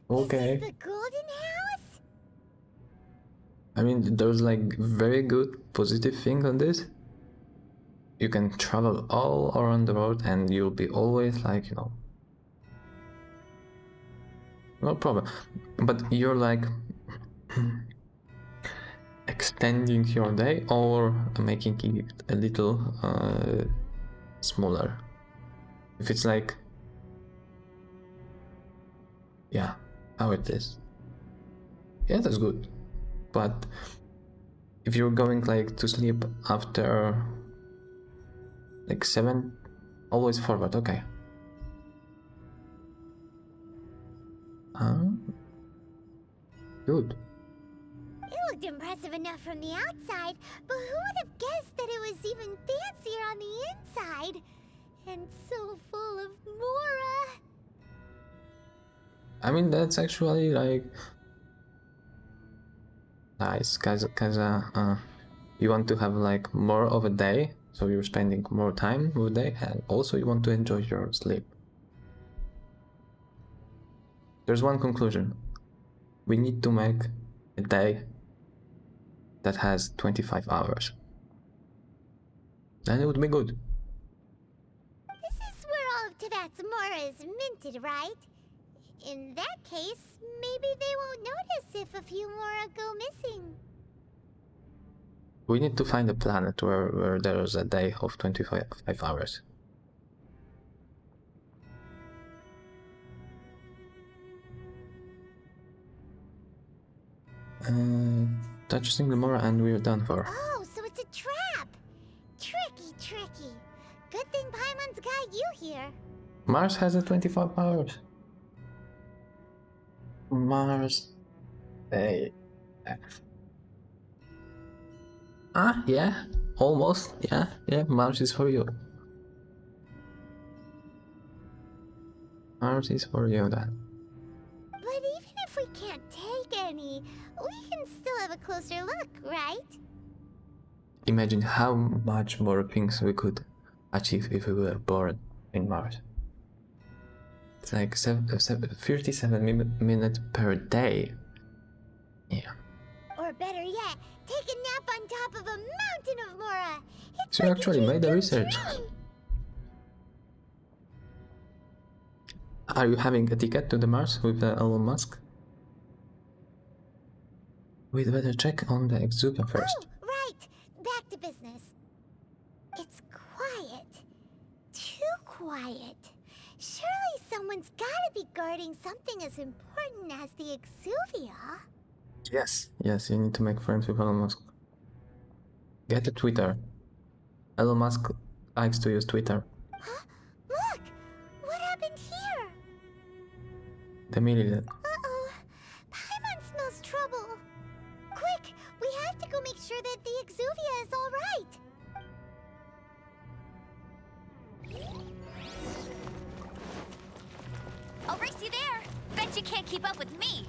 Okay. This is the golden house? I mean, there's like very good positive thing on this. You can travel all around the world and you'll be always like, no problem. But you're like extending your day or making it a little smaller. If it's like, yeah, how it is. Yeah, that's good. But if you're going like to sleep after like 7, always forward, okay. Good. It looked impressive enough from the outside, but who would have guessed that it was even fancier on the inside? And so full of Mora. I mean, that's actually like nice, cause you want to have like more of a day, so you're spending more time with the day, and also you want to enjoy your sleep. There's one conclusion. We need to make a day that has 25 hours. Then it would be good. This is where all of Teyvat's Mora is minted, right? In that case, maybe they won't notice if a few Mora go missing. We need to find a planet where there is a day of 25 hours. Touching the Mora and we're done for. Oh, so it's a trap! Tricky, tricky. Good thing Paimon's got you here. Mars has a 25 hours. Mars. Hey. Yeah. Almost. Yeah. Mars is for you. Mars is for you then. But even if we can't take any, we can still have a closer look, right? Imagine how much more things we could achieve if we were born in Mars. It's like 37 minutes per day. Yeah. Or better yet, take a nap on top of a mountain of Mora. It's So you like actually a dream made the come research. true. Are you having a ticket to the Mars with Elon Musk? We'd better check on the exubia first. Oh, right. Back to business. It's quiet. Too quiet. Surely someone's gotta be guarding something as important as the exuvia. Yes, you need to make friends with Elon Musk. Get a Twitter. Elon Musk likes to use Twitter. Huh? Look! What happened here? The million. Uh-oh. Paimon smells trouble. Quick! We have to go make sure that the exuvia is all right. I'll race you there. Bet you can't keep up with me.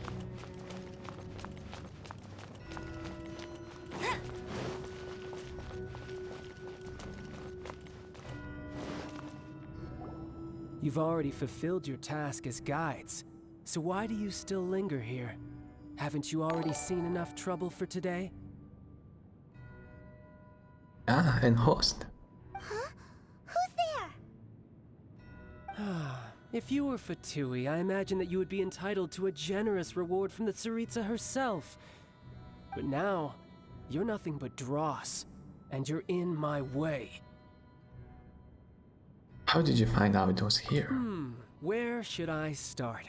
You've already fulfilled your task as guides, so why do you still linger here? Haven't you already seen enough trouble for today? And host. Huh? Who's there? If you were Fatui, I imagine that you would be entitled to a generous reward from the Tsaritsa herself. But now, you're nothing but dross, and you're in my way. How did you find out it was here? Where should I start?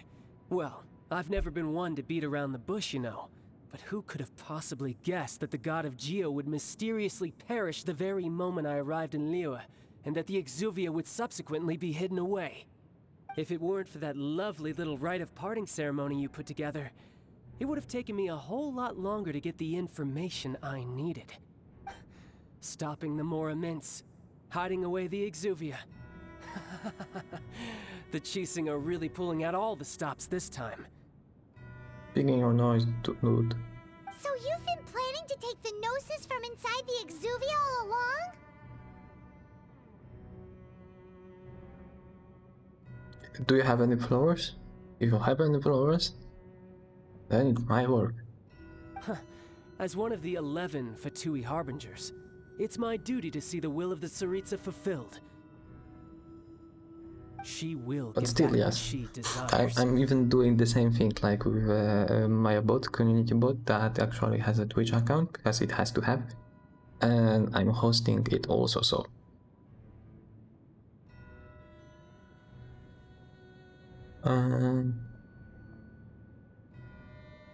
Well, I've never been one to beat around the bush, you know. But who could have possibly guessed that the god of Geo would mysteriously perish the very moment I arrived in Liyue, and that the exuvia would subsequently be hidden away? If it weren't for that lovely little rite of parting ceremony you put together, it would have taken me a whole lot longer to get the information I needed. Stopping the Mora Mints, hiding away the exuvia. The Chising are really pulling out all the stops this time. Picking your nose, dude. So you've been planning to take the gnosis from inside the exuvia all along? Do you have any flowers? If you have any flowers, then it might work. As one of the 11 Fatui Harbingers, it's my duty to see the will of the Tsaritsa fulfilled. She will But get still, back what yes. she desires. I'm even doing the same thing like with my bot, community bot, that actually has a Twitch account because it has to have. And I'm hosting it also, so.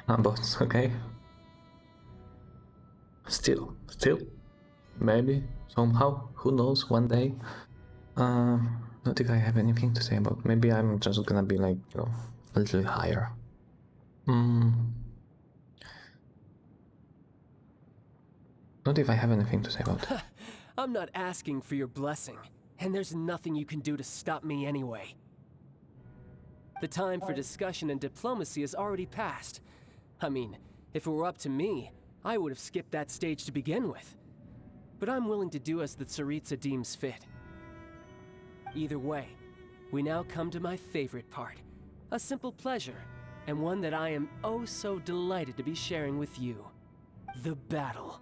Bots, okay. Still, maybe, somehow, who knows, one day. Not if I have anything to say about. Maybe I'm just gonna be like, you know, a little higher. Not if I have anything to say about. I'm not asking for your blessing, and there's nothing you can do to stop me anyway. The time for discussion and diplomacy has already passed. I mean, if it were up to me, I would have skipped that stage to begin with. But I'm willing to do as the Tsaritsa deems fit. Either way, we now come to my favorite part. A simple pleasure, and one that I am oh so delighted to be sharing with you. The battle.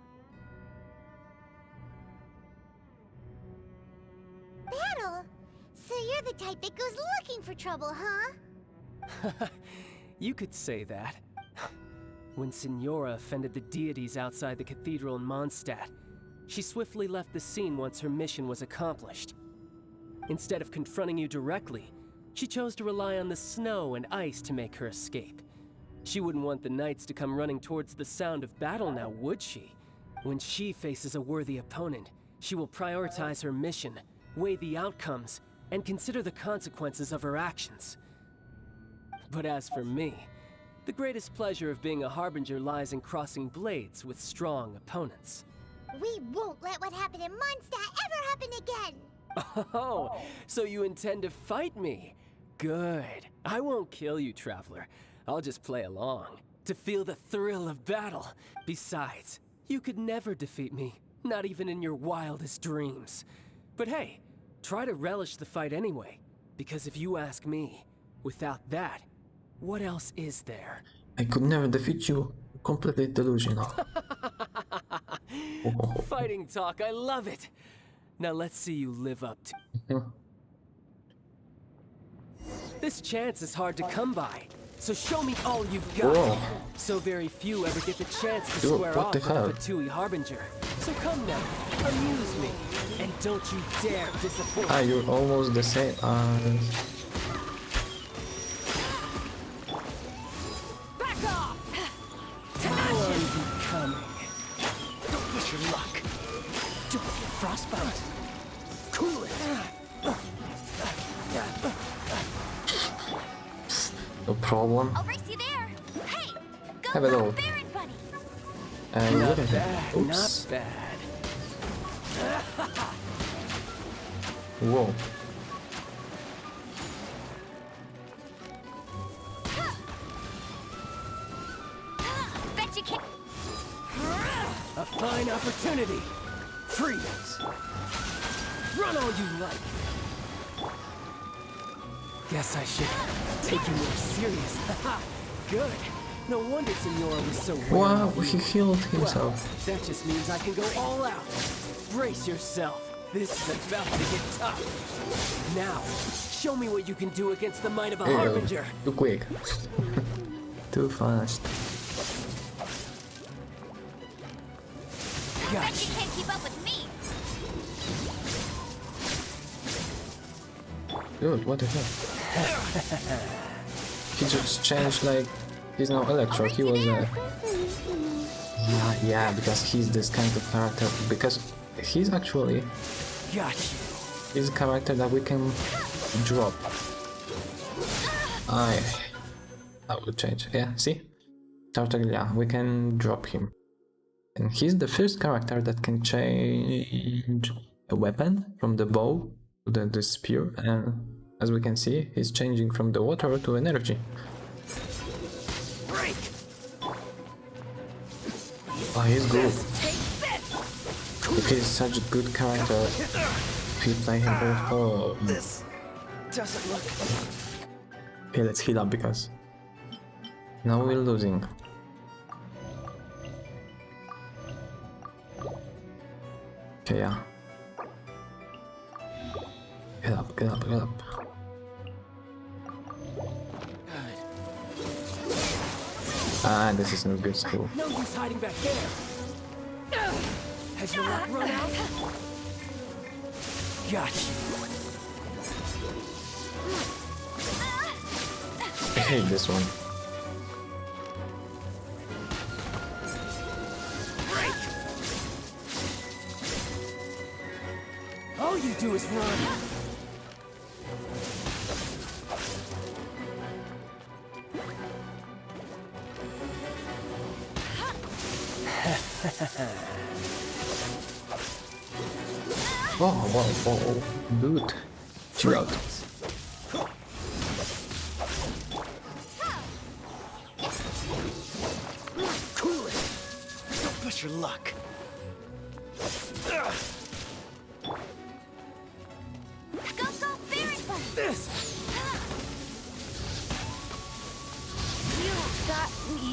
Battle? So you're the type that goes looking for trouble, huh? You could say that. When Signora offended the deities outside the cathedral in Mondstadt, she swiftly left the scene once her mission was accomplished. Instead of confronting you directly, she chose to rely on the snow and ice to make her escape. She wouldn't want the knights to come running towards the sound of battle now, would she? When she faces a worthy opponent, she will prioritize her mission, weigh the outcomes, and consider the consequences of her actions. But as for me, the greatest pleasure of being a Harbinger lies in crossing blades with strong opponents. We won't let what happened in Mondstadt ever happen again! Oh, so you intend to fight me? Good. I won't kill you, Traveler. I'll just play along, to feel the thrill of battle. Besides, you could never defeat me, not even in your wildest dreams. But hey, try to relish the fight anyway, because if you ask me, without that, what else is there? I could never defeat you. Completely delusional. Fighting talk, I love it. Now let's see you live up to. This chance is hard to come by, so show me all you've got. Whoa. So very few ever get the chance to Dude, square what off the with hell? a Fatui Harbinger. So come now, amuse me, and don't you dare disappoint. Ah, you're almost the same as... Back off! Power isn't coming. Don't push your luck. Do frostbite. Cool it. No problem. I'll race you there. Hey, go Have a look. Baron Buddy. And Not look at bad, that. Oops. not bad. Whoa. Bet you can't. A fine opportunity. Freeze. Run all you like. Guess I should take you more serious. Good. No wonder Signora was so Wow, worried. he healed Well, himself. that just means I can go all out. Brace yourself. This is about to get tough. Now, show me what you can do against the might of a Harbinger. Too quick. Too fast. Bet Gotcha. you can't keep up with me. Dude, what the hell? He just changed, like, he's now Electro. He was yeah, because he's this kind of character. Because he's actually Gotcha. he's a character that we can drop. I will change. Yeah, see? Tartaglia, we can drop him. And he's the first character that can change a weapon from the bow to the spear, and as we can see, he's changing from the water to energy. Break. Oh, he's good. Take this. If he's such a good character, if you play him very hard. This doesn't look. Okay, let's heal up because Now we're losing. Okay, yeah. Get up, get up, get up. Ah, this is no good school. No use hiding back there. Has your luck run out? Gotcha. I hate this one. All you do is run. Oh, whoa, whoa, dude. Chill out. Cool it. Don't push your luck. Go, go, Barry! This. You got me.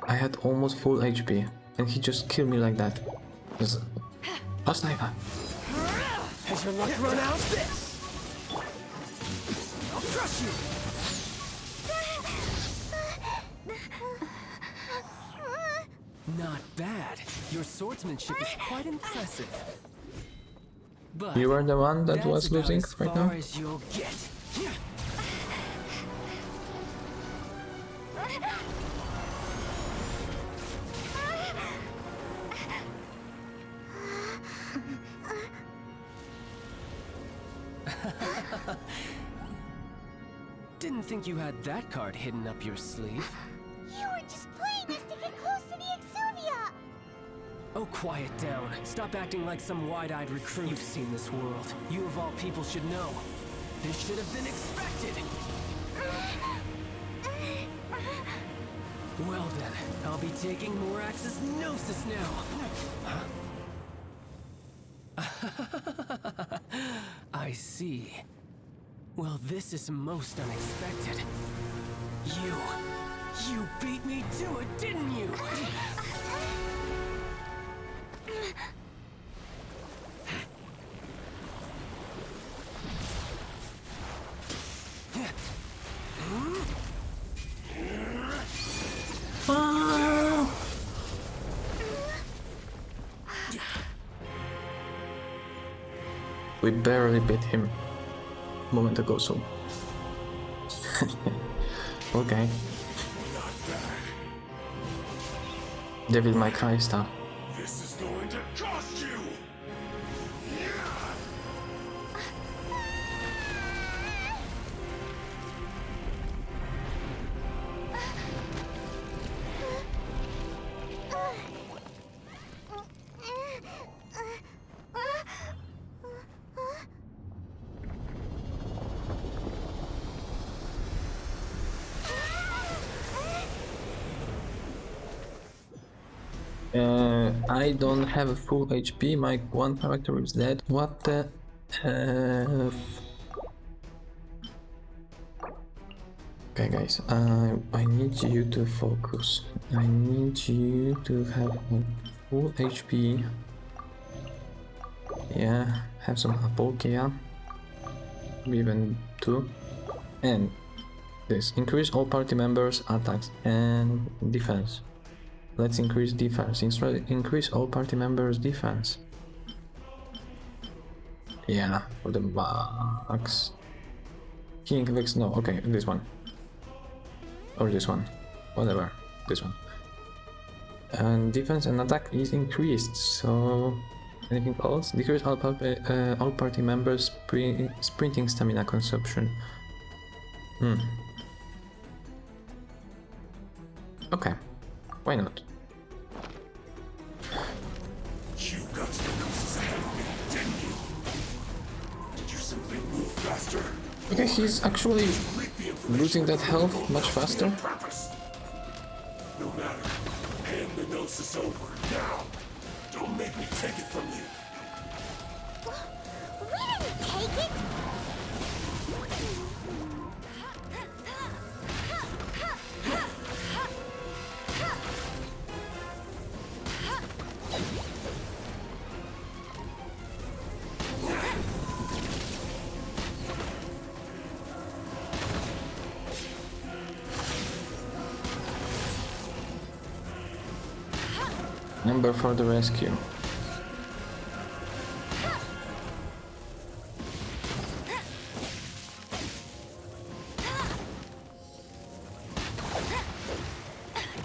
I had almost full HP, and he just killed me like that. Last night. Has your luck run out? This. I'll crush you. Not bad. Your swordsmanship is quite impressive. But You are the one that that's was about losing as right far now? as you'll get. Didn't think you had that card hidden up your sleeve. You were just playing us to get close to the Exuvia! Oh, quiet down. Stop acting like some wide-eyed recruit. You've seen this world. You of all people should know. This should have been expected. Well then, I'll be taking Morax's Gnosis now. Huh? I see. Well, this is most unexpected. You beat me to it, didn't you? We barely beat him a moment ago, so... Okay. Devil May Cry stuff. This is going to cost you! I don't have a full HP, my one character is dead. What the F? Okay guys, I need you to focus. I need you to have a full HP. Yeah, have some apple, yeah. Even two. And this, increase all party members' attacks and defense. Let's increase defense. Increase all party members' defense. Yeah, for the max. King Vex, no, okay, this one. Or this one. Whatever, this one. And defense and attack is increased, so... Anything else? Decrease all party members' sprinting stamina consumption. Okay. Why not? You got your noses ahead of me, didn't you? Did you simply move faster? Okay, he's actually Reap the information losing that health much faster. purpose. No matter. Hand the gnosis over now. Don't make me take it from you. We Ember for the rescue.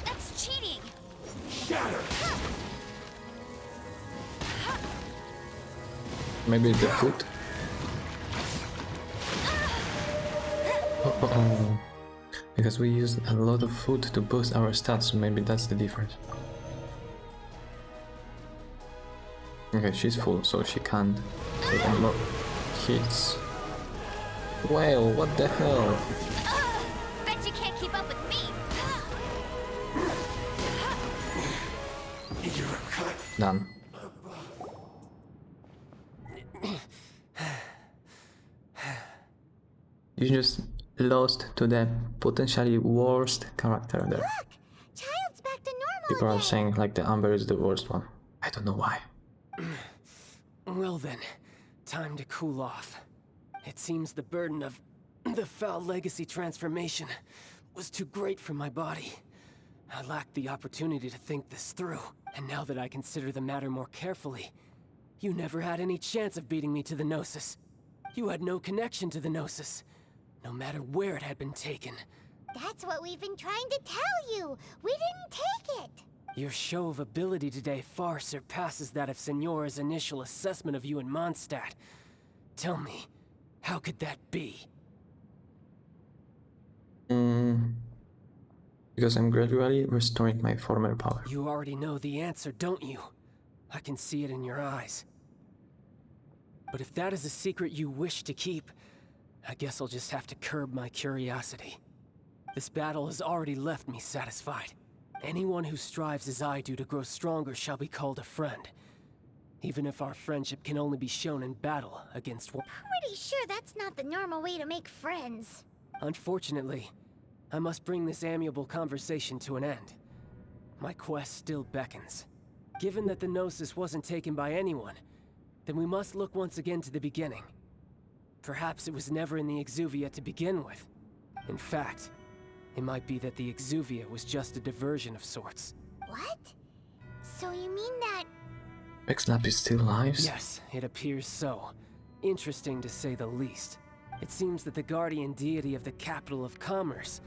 That's cheating. Shatter! Maybe the foot? Oh. Because we used a lot of food to boost our stats, so maybe that's the difference. Okay, she's full, so she can't take any more hits. Well, what the hell? Bet you can't keep up with me. You're a cut. Done. You just lost to the potentially worst character there. Look! Child's back to normal People are again. saying like the Amber is the worst one. I don't know why. Well then, time to cool off. It seems the burden of the foul legacy transformation was too great for my body. I lacked the opportunity to think this through, and now that I consider the matter more carefully, you never had any chance of beating me to the Gnosis. You had no connection to the Gnosis, no matter where it had been taken. That's what we've been trying to tell you. We didn't take it. Your show of ability today far surpasses that of Signora's initial assessment of you in Mondstadt. Tell me, how could that be? Because I'm gradually restoring my former power. You already know the answer, don't you? I can see it in your eyes. But if that is a secret you wish to keep, I guess I'll just have to curb my curiosity. This battle has already left me satisfied. Anyone who strives as I do to grow stronger shall be called a friend. Even if our friendship can only be shown in battle against one. Pretty sure that's not the normal way to make friends. Unfortunately, I must bring this amiable conversation to an end. My quest still beckons. Given that the Gnosis wasn't taken by anyone, then we must look once again to the beginning. Perhaps it was never in the Exuvia to begin with. In fact, it might be that the Exuvia was just a diversion of sorts. What? So you mean that... X-Lap is still alive? Yes, it appears so. Interesting to say the least. It seems that the guardian deity of the capital of commerce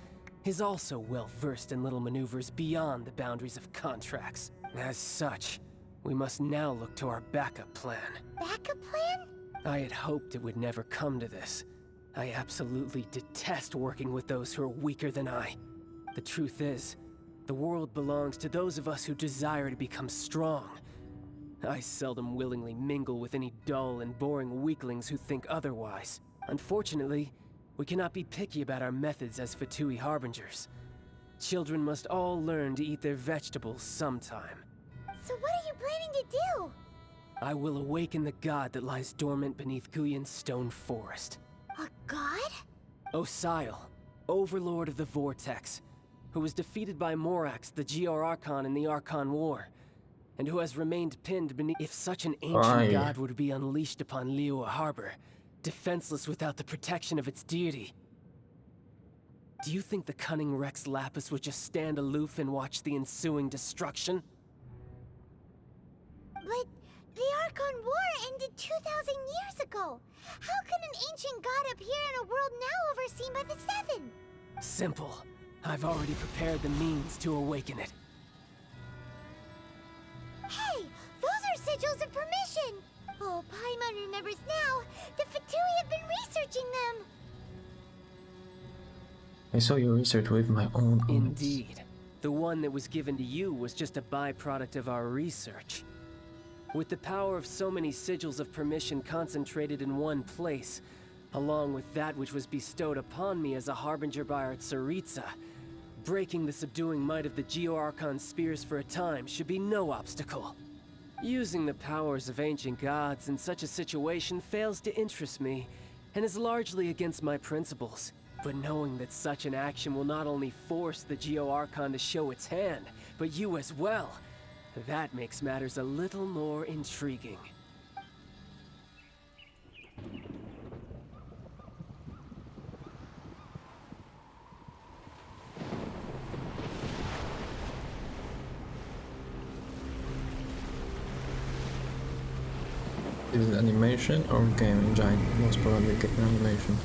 is also well versed in little maneuvers beyond the boundaries of contracts. As such, we must now look to our backup plan. backup plan? I had hoped it would never come to this. I absolutely detest working with those who are weaker than I. The truth is, the world belongs to those of us who desire to become strong. I seldom willingly mingle with any dull and boring weaklings who think otherwise. Unfortunately, we cannot be picky about our methods as Fatui Harbingers. Children must all learn to eat their vegetables sometime. So what are you planning to do? I will awaken the god that lies dormant beneath Guyon's stone forest. A god? Osial, overlord of the Vortex, who was defeated by Morax, the GR Archon in the Archon War, and who has remained pinned beneath. If such an ancient Aye. god were to be unleashed upon Liyue Harbor, defenseless without the protection of its deity, do you think the cunning Rex Lapis would just stand aloof and watch the ensuing destruction? But the Archon War ended 2,000 years ago. How can an ancient god appear in a world now overseen by the Seven? Simple. I've already prepared the means to awaken it. Hey, those are sigils of permission. Oh, Paimon remembers now. The Fatui have been researching them. I saw your research with my own eyes. Indeed. The one that was given to you was just a byproduct of our research. With the power of so many sigils of permission concentrated in one place, along with that which was bestowed upon me as a harbinger by our Tsaritsa, breaking the subduing might of the Geo-Archon spears for a time should be no obstacle. Using the powers of ancient gods in such a situation fails to interest me, and is largely against my principles. But knowing that such an action will not only force the Geo-Archon to show its hand, but you as well, that makes matters a little more intriguing. Is it animation or game engine? Most probably animation.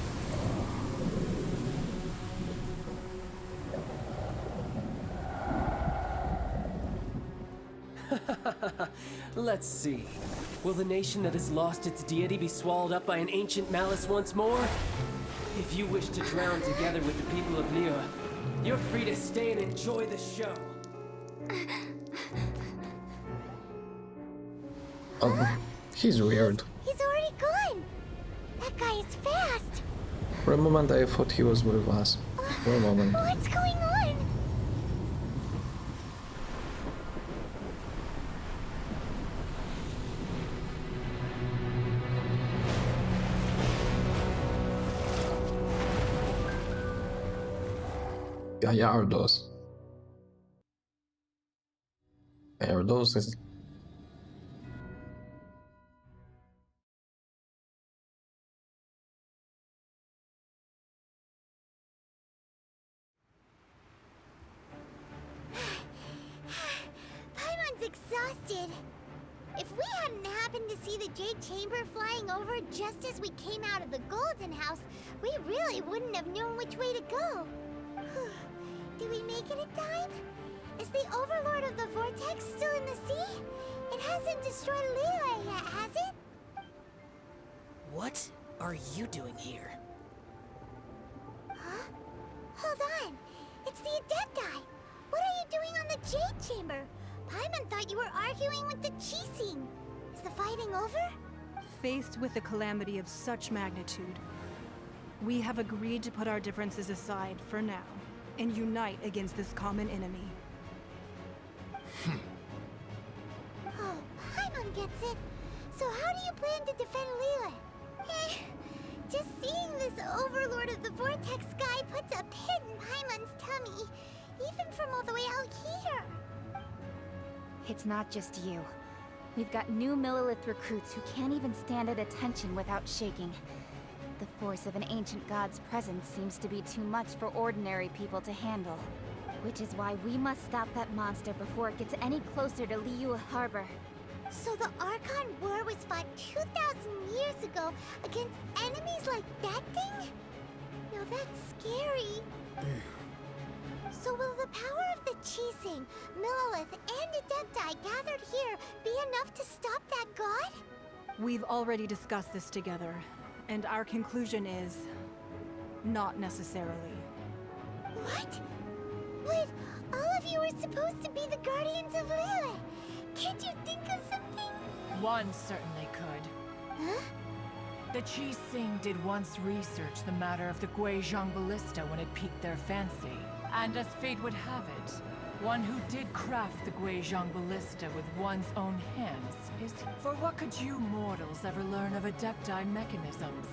Let's see. Will the nation that has lost its deity be swallowed up by an ancient malice once more? If you wish to drown together with the people of Liyue, you're free to stay and enjoy the show. Oh, he's weird. He's already gone. That guy is fast. For a moment I thought he was with us. For a moment. What's going on? Gallardos. Gallardos is... Paimon's exhausted. If we hadn't happened to see the Jade Chamber flying over just as we came out of the Golden House, we really wouldn't have known which way to go. Did we make it in time? Is the Overlord of the Vortex still in the sea? It hasn't destroyed Liyue yet, has it? What are you doing here? Huh? Hold on. It's the Adepti. What are you doing on the Jade Chamber? Paimon thought you were arguing with the Qixing. Is the fighting over? Faced with a calamity of such magnitude, we have agreed to put our differences aside for now and unite against this common enemy. Oh, Paimon gets it. So how do you plan to defend Liyue? Just seeing this Overlord of the Vortex guy puts a pit in Paimon's tummy, even from all the way out here. It's not just you. We've got new Millilith recruits who can't even stand at attention without shaking. The force of an ancient god's presence seems to be too much for ordinary people to handle. Which is why we must stop that monster before it gets any closer to Liyue Harbor. So the Archon War was fought 2,000 years ago against enemies like that thing? Now that's scary. So will the power of the Qixing, Millilith, and Adepti gathered here be enough to stop that god? We've already discussed this together, and our conclusion is... not necessarily. What? But all of you are supposed to be the guardians of Liyue. Can't you think of something? One certainly could. Huh? The Qixing did once research the matter of the Guizhong Ballista when it piqued their fancy. And as fate would have it, one who did craft the Guizhong Ballista with one's own hands is... For what could you mortals ever learn of Adepti mechanisms?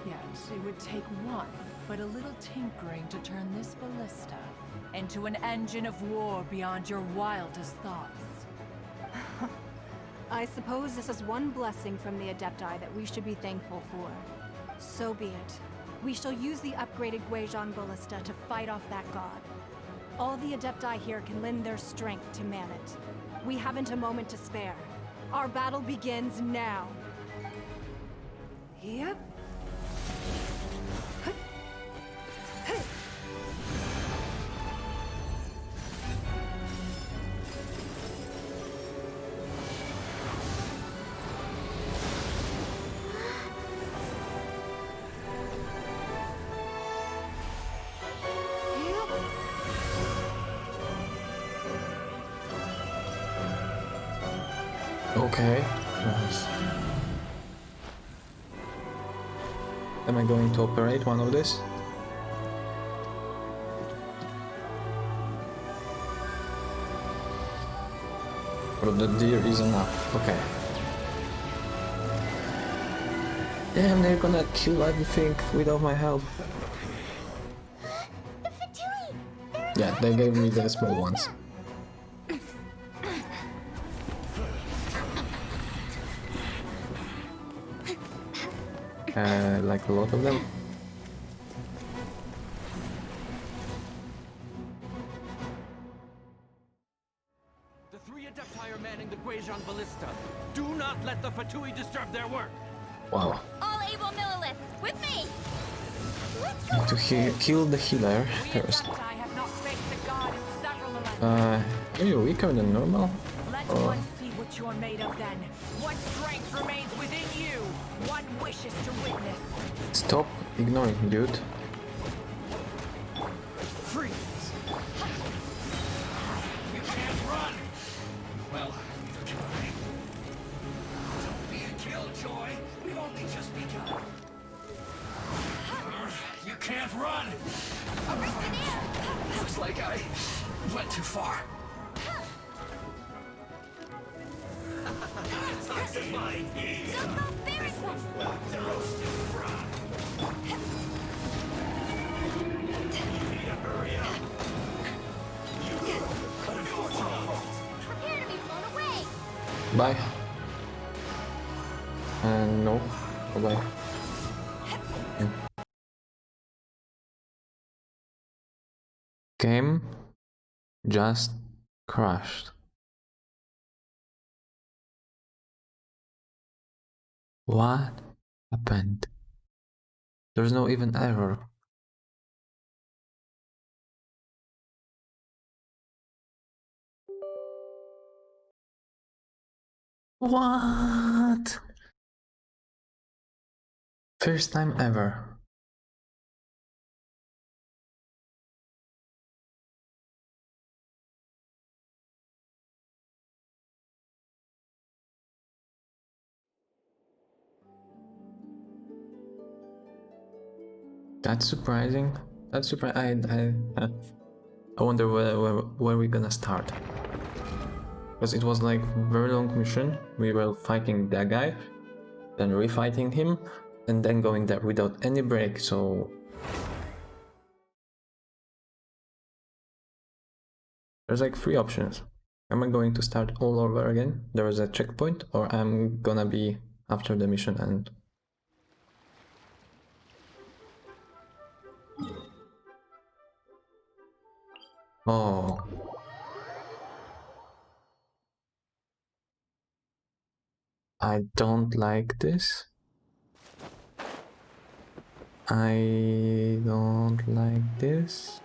Yet, it would take one, but a little tinkering to turn this ballista into an engine of war beyond your wildest thoughts. I suppose this is one blessing from the Adepti that we should be thankful for. So be it. We shall use the upgraded Guizhong Ballista to fight off that god. All the Adepti here can lend their strength to man it. We haven't a moment to spare. Our battle begins now. Yep. Okay, nice. Am I going to operate one of this? Or the deer is enough, okay. Damn, they're gonna kill everything without my help. The Fatui! Yeah, they gave me the small ones. Like a lot of them. The three Adepti are manning the Guizhong Ballista. Do not not let the Fatui disturb their work. Wow. All able Millilith, with me! Need to kill the healer We first. Adepti have not faced the god in several millennia. Are you weaker than normal? Let Or one see what you're made of then. What strength remains within you. One wishes to witness. stop ignoring, dude. Freeze! You can't run! Well, neither can I. Don't be a killjoy. We've only just begun. You can't run! Looks like I went too far. Time to find me! Roasted frog! You need to hurry up! Prepare to be blown away! Bye. No. Bye. Game just crashed. What happened? There's no even error. What? First time ever. That's surprising. That's surprising. I wonder where we're gonna start. Because it was like very long mission. We were fighting that guy, then refighting him, and then going there without any break. So there's like three options. Am I going to start all over again? There is a checkpoint, or I'm gonna be after the mission end. Oh. I don't like this. I don't like this.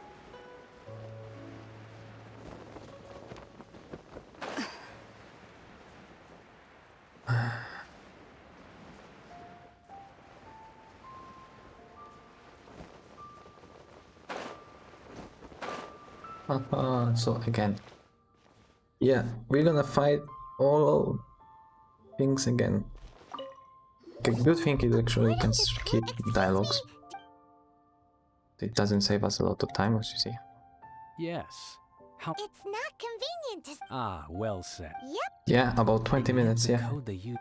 So again, yeah, we're gonna fight all things again. Okay, good thing is actually you can skip dialogues. It doesn't save us a lot of time, as you see. Yes. How? It's not convenient to... Ah, well said. Yep. Yeah, about 20 minutes, The yeah. code they use.